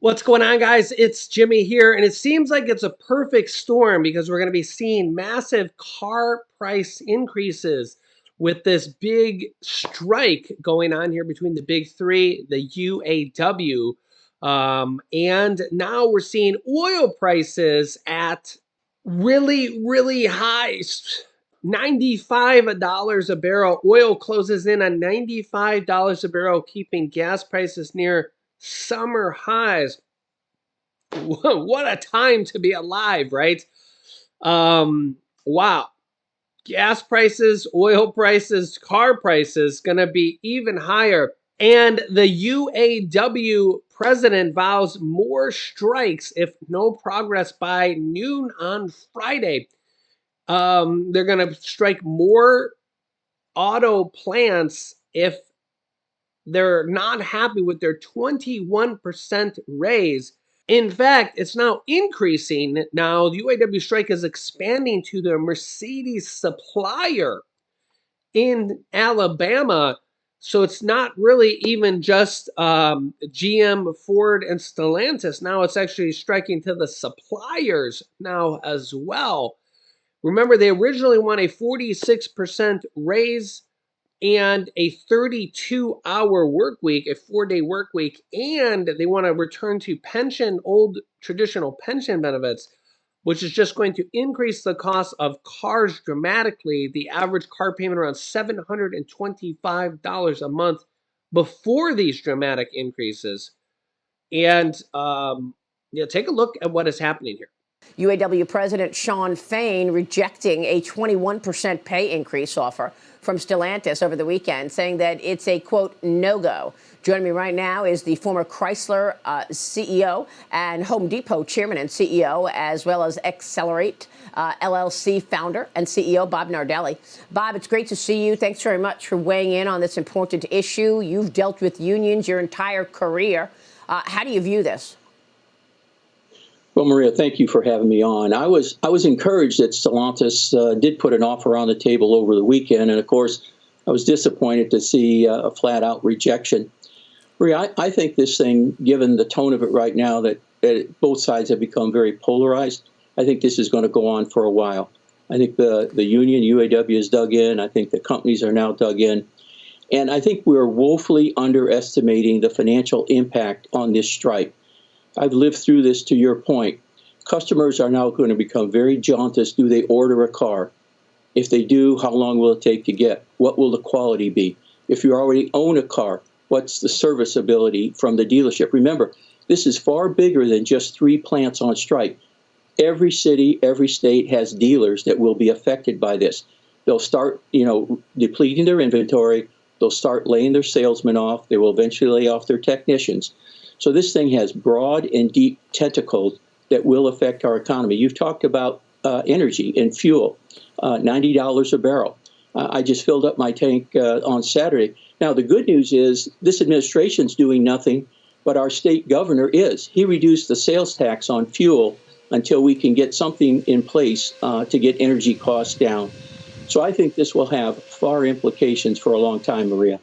What's going on, guys? It's Jimmy here, and it seems like it's a perfect storm because we're going to be seeing massive car price increases with this big strike going on here between the big three, the UAW. And now we're seeing oil prices at really high. $95 a barrel. Oil closes in on $95 a barrel, keeping gas prices near summer highs. What a time to be alive, right? Wow. Gas prices, oil prices, car prices gonna be even higher. And the UAW president vows more strikes if no progress by noon on Friday. They're gonna strike more auto plants if they're not happy with their 21% raise. In fact, it's now increasing. Now, the UAW strike is expanding to the Mercedes supplier in Alabama. So it's not really even just GM, Ford, and Stellantis. Now it's actually striking to the suppliers now as well. Remember, they originally want a 46% raise and a 32-hour work week, a 4-day work week, and they want to return to old traditional pension benefits, which is just going to increase the cost of cars dramatically. The average car payment around $725 a month before these dramatic increases. And take a look at what is happening here. UAW President Shawn Fain rejecting a 21% pay increase offer from Stellantis over the weekend, saying that it's a, quote, no-go. Joining me right now is the former Chrysler CEO and Home Depot chairman and CEO, as well as Accelerate LLC founder and CEO, Bob Nardelli. Bob, it's great to see you. Thanks very much for weighing in on this important issue. You've dealt with unions your entire career. How do you view this? Well, Maria, thank you for having me on. I was encouraged that Stellantis did put an offer on the table over the weekend, and of course, I was disappointed to see a flat-out rejection. Maria, I think this thing, given the tone of it right now, that both sides have become very polarized. I think this is going to go on for a while. I think the union, UAW, is dug in. I think the companies are now dug in. And I think we're woefully underestimating the financial impact on this strike. I've lived through this, to your point. Customers are now going to become very jaundiced. Do they order a car? If they do, how long will it take to get? What will the quality be? If you already own a car, what's the serviceability from the dealership? Remember, this is far bigger than just 3 plants on strike. Every city, every state has dealers that will be affected by this. They'll start, depleting their inventory. They'll start laying their salesmen off. They will eventually lay off their technicians. So this thing has broad and deep tentacles that will affect our economy. You've talked about energy and fuel, $90 a barrel. I just filled up my tank on Saturday. Now, the good news is this administration's doing nothing, but our state governor is. He reduced the sales tax on fuel until we can get something in place to get energy costs down. So I think this will have far implications for a long time, Maria.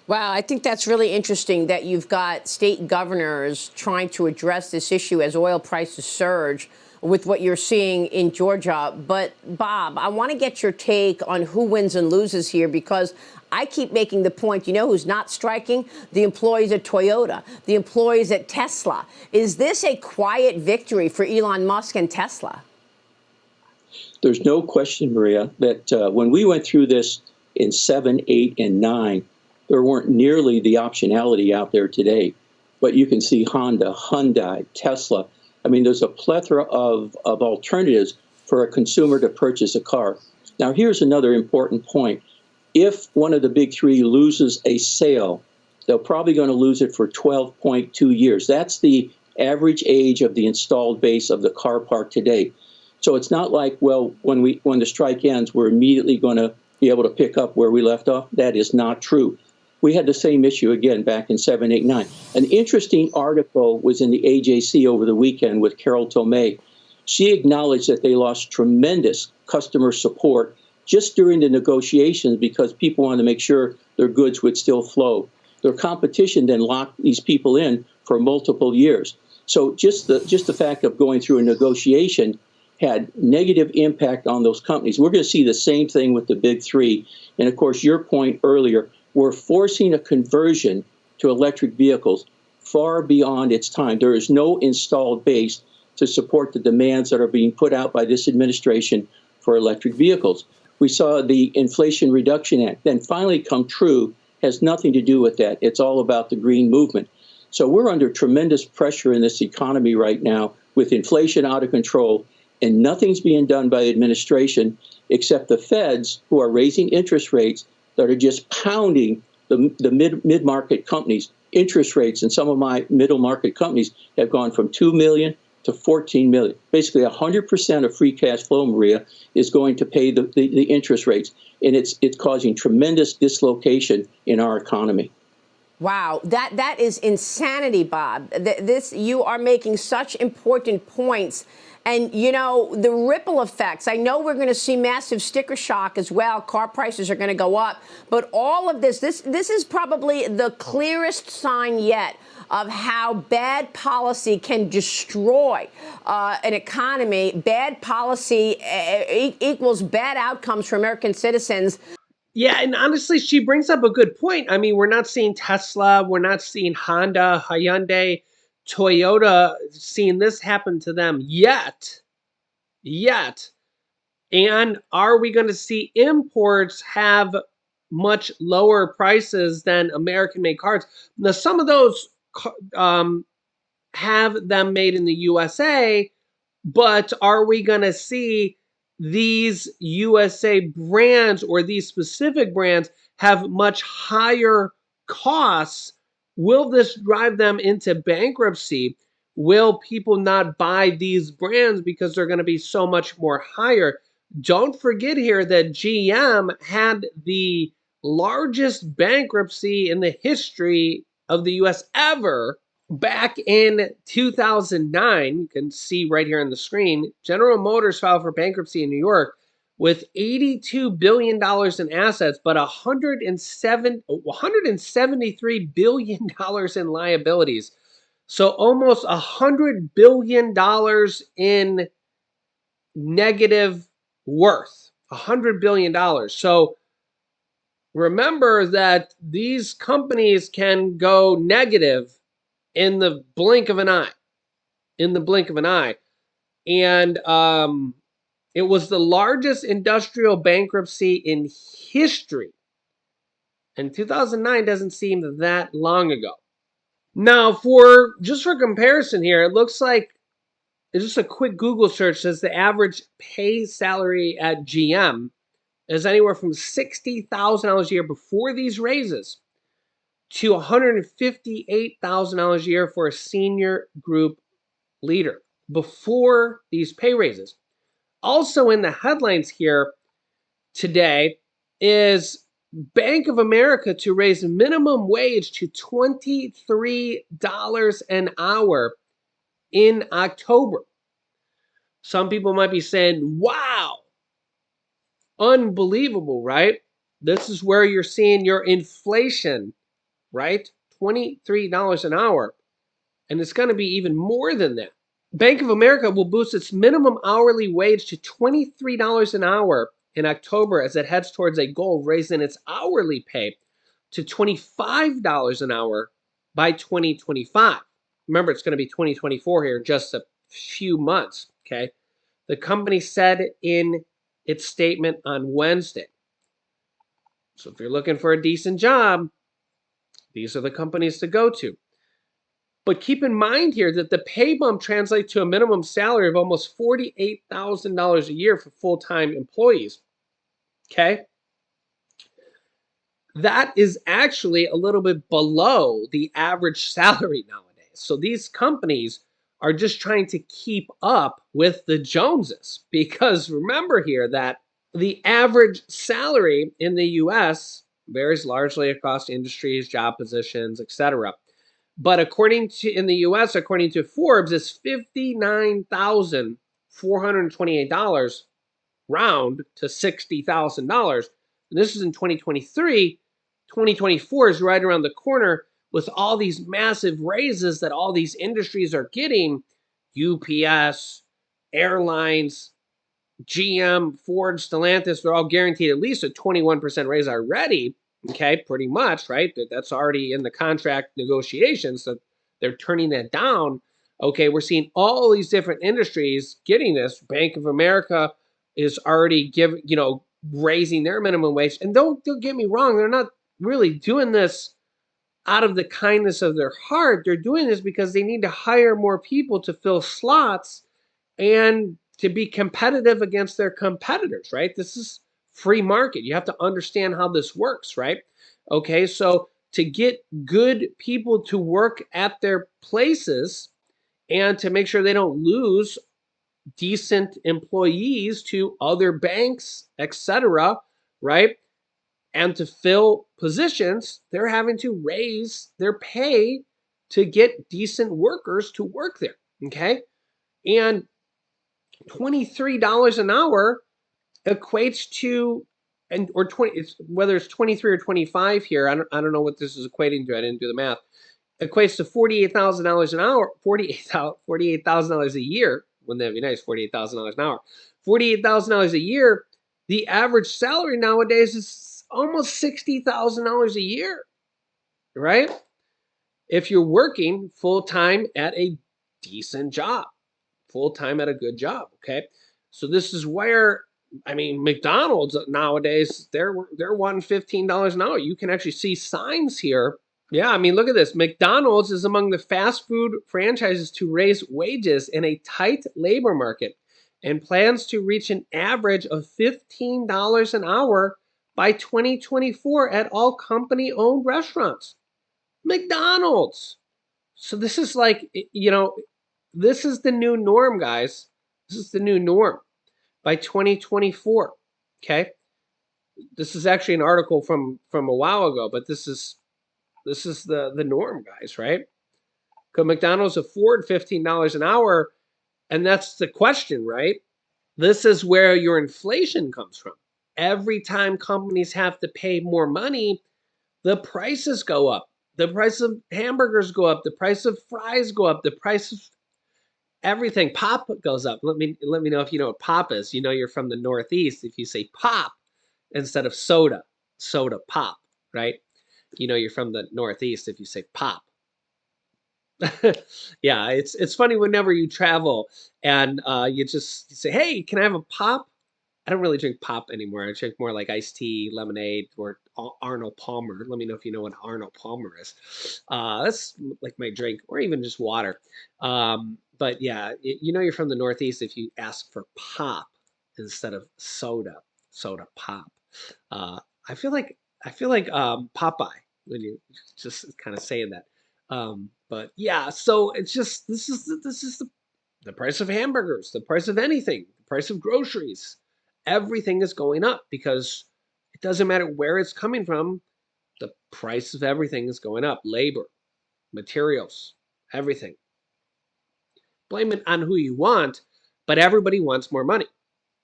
Wow, I think that's really interesting that you've got state governors trying to address this issue as oil prices surge with what you're seeing in Georgia. But, Bob, I want to get your take on who wins and loses here, because I keep making the point, who's not striking? The employees at Toyota, the employees at Tesla. Is this a quiet victory for Elon Musk and Tesla? There's no question, Maria, that when we went through this in 7, 8, and 9, there weren't nearly the optionality out there today. But you can see Honda, Hyundai, Tesla. I mean, there's a plethora of alternatives for a consumer to purchase a car. Now, here's another important point. If one of the big three loses a sale, they're probably going to lose it for 12.2 years. That's the average age of the installed base of the car park today. So it's not like, well, when the strike ends, we're immediately going to be able to pick up where we left off. That is not true. We had the same issue again back in 7, 8, 9. An interesting article was in the AJC over the weekend with Carol Tomei. She acknowledged that they lost tremendous customer support just during the negotiations because people wanted to make sure their goods would still flow. Their competition then locked these people in for multiple years. So just the fact of going through a negotiation had negative impact on those companies. We're going to see the same thing with the big three. And of course, your point earlier, we're forcing a conversion to electric vehicles far beyond its time. There is no installed base to support the demands that are being put out by this administration for electric vehicles. We saw the Inflation Reduction Act then finally come true, has nothing to do with that. It's all about the green movement. So we're under tremendous pressure in this economy right now with inflation out of control, and nothing's being done by the administration except the feds, who are raising interest rates that are just pounding the mid-market companies. Interest rates in some of my middle market companies have gone from 2 million to 14 million. Basically 100% of free cash flow, Maria, is going to pay the interest rates. And it's causing tremendous dislocation in our economy. Wow, that is insanity, Bob. You are making such important points. And, you know, the ripple effects, I know we're going to see massive sticker shock as well. Car prices are going to go up. But all of this is probably the clearest sign yet of how bad policy can destroy an economy. Bad policy equals bad outcomes for American citizens. Yeah, and honestly, she brings up a good point. I mean, we're not seeing Tesla, we're not seeing Honda, Hyundai, Toyota, seeing this happen to them yet. And are we going to see imports have much lower prices than American-made cars? Now, some of those have them made in the USA, but are we going to see these USA brands or these specific brands have much higher costs? Will this drive them into bankruptcy? Will people not buy these brands because they're going to be so much more higher? Don't forget here that GM had the largest bankruptcy in the history of the US ever. Back in 2009, you can see right here on the screen, General Motors filed for bankruptcy in New York with $82 billion in assets, but $173 billion in liabilities. So almost $100 billion in negative worth, $100 billion. So remember that these companies can go negative in the blink of an eye. And it was the largest industrial bankruptcy in history. And 2009 doesn't seem that long ago. Now, for comparison here, it looks like it's just a quick Google search says the average pay salary at GM is anywhere from $60,000 a year before these raises to $158,000 a year for a senior group leader before these pay raises. Also in the headlines here today is Bank of America to raise minimum wage to $23 an hour in October. Some people might be saying, wow, unbelievable, right? This is where you're seeing your inflation, right? $23 an hour. And it's going to be even more than that. Bank of America will boost its minimum hourly wage to $23 an hour in October as it heads towards a goal of raising its hourly pay to $25 an hour by 2025. Remember, it's going to be 2024 here in just a few months, okay? The company said in its statement on Wednesday. So if you're looking for a decent job, these are the companies to go to. But keep in mind here that the pay bump translates to a minimum salary of almost $48,000 a year for full-time employees. Okay? That is actually a little bit below the average salary nowadays. So these companies are just trying to keep up with the Joneses, because remember here that the average salary in the US varies largely across industries, job positions, etc. But in the US, according to Forbes, it's $59,428, round to $60,000. And this is in 2023. 2024 is right around the corner with all these massive raises that all these industries are getting. UPS, airlines, GM, Ford, Stellantis, they're all guaranteed at least a 21% raise already. Okay, pretty much, right? That's already in the contract negotiations, so they're turning that down. Okay, we're seeing all these different industries getting this. Bank of America is already raising their minimum wage. And don't get me wrong, they're not really doing this out of the kindness of their heart. They're doing this because they need to hire more people to fill slots and to be competitive against their competitors, right? This is free market. You have to understand how this works, right? Okay, so to get good people to work at their places and to make sure they don't lose decent employees to other banks, etc., right? And to fill positions, they're having to raise their pay to get decent workers to work there, okay? And $23 an hour equates to, or 20, it's whether it's 23 or 25 here, I don't know what this is equating to. I didn't do the math. Equates to $48,000 an hour, $48,000 a year. Wouldn't that be nice? $48,000 an hour. $48,000 a year. The average salary nowadays is almost $60,000 a year, right? If you're working full-time at a decent job, full-time at a good job, okay? So this is where, I mean, McDonald's nowadays, they're wanting $15 an hour. You can actually see signs here. Yeah, I mean, look at this. McDonald's is among the fast food franchises to raise wages in a tight labor market and plans to reach an average of $15 an hour by 2024 at all company-owned restaurants. McDonald's. So this is like, this is the new norm, guys. This is the new norm by 2024. Okay. This is actually an article from a while ago, but this is the norm, guys, right? Could McDonald's afford $15 an hour? And that's the question, right? This is where your inflation comes from. Every time companies have to pay more money, the prices go up. The price of hamburgers go up. The price of fries go up. The price of everything, pop goes up. Let me know if you know what pop is. You know you're from the Northeast if you say pop instead of soda. Soda pop, right? You know you're from the Northeast if you say pop. Yeah, it's funny whenever you travel and you just say, "Hey, can I have a pop?" I don't really drink pop anymore. I drink more like iced tea, lemonade, or Arnold Palmer. Let me know if you know what Arnold Palmer is. That's like my drink, or even just water. But yeah, you're from the Northeast if you ask for pop instead of soda. Soda pop. I feel like Popeye when you just kind of saying that. But yeah, so it's just this is the price of hamburgers, the price of anything, the price of groceries. Everything is going up because it doesn't matter where it's coming from. The price of everything is going up. Labor, materials, everything. Blame it on who you want, but everybody wants more money.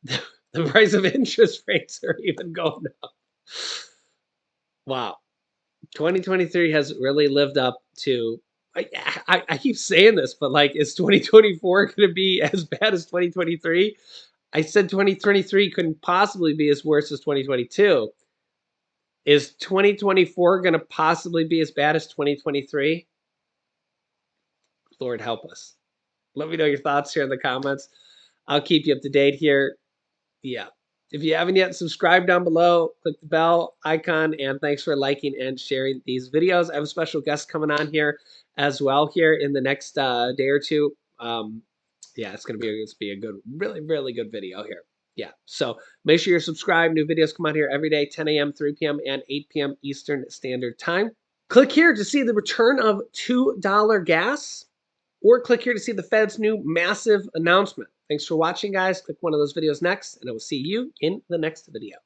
The price of interest rates are even going up. Wow. 2023 has really lived up to, I keep saying this, but like, is 2024 going to be as bad as 2023? I said 2023 couldn't possibly be as worse as 2022. Is 2024 going to possibly be as bad as 2023? Lord help us. Let me know your thoughts here in the comments. I'll keep you up to date here. Yeah. If you haven't yet, subscribe down below, click the bell icon, and thanks for liking and sharing these videos. I have a special guest coming on here as well here in the next day or two. Yeah, it's gonna be a good, really, really good video here. Yeah, so make sure you're subscribed. New videos come out here every day, 10 a.m., 3 p.m., and 8 p.m. Eastern Standard Time. Click here to see the return of $2 gas, or click here to see the Fed's new massive announcement. Thanks for watching, guys. Click one of those videos next, and I will see you in the next video.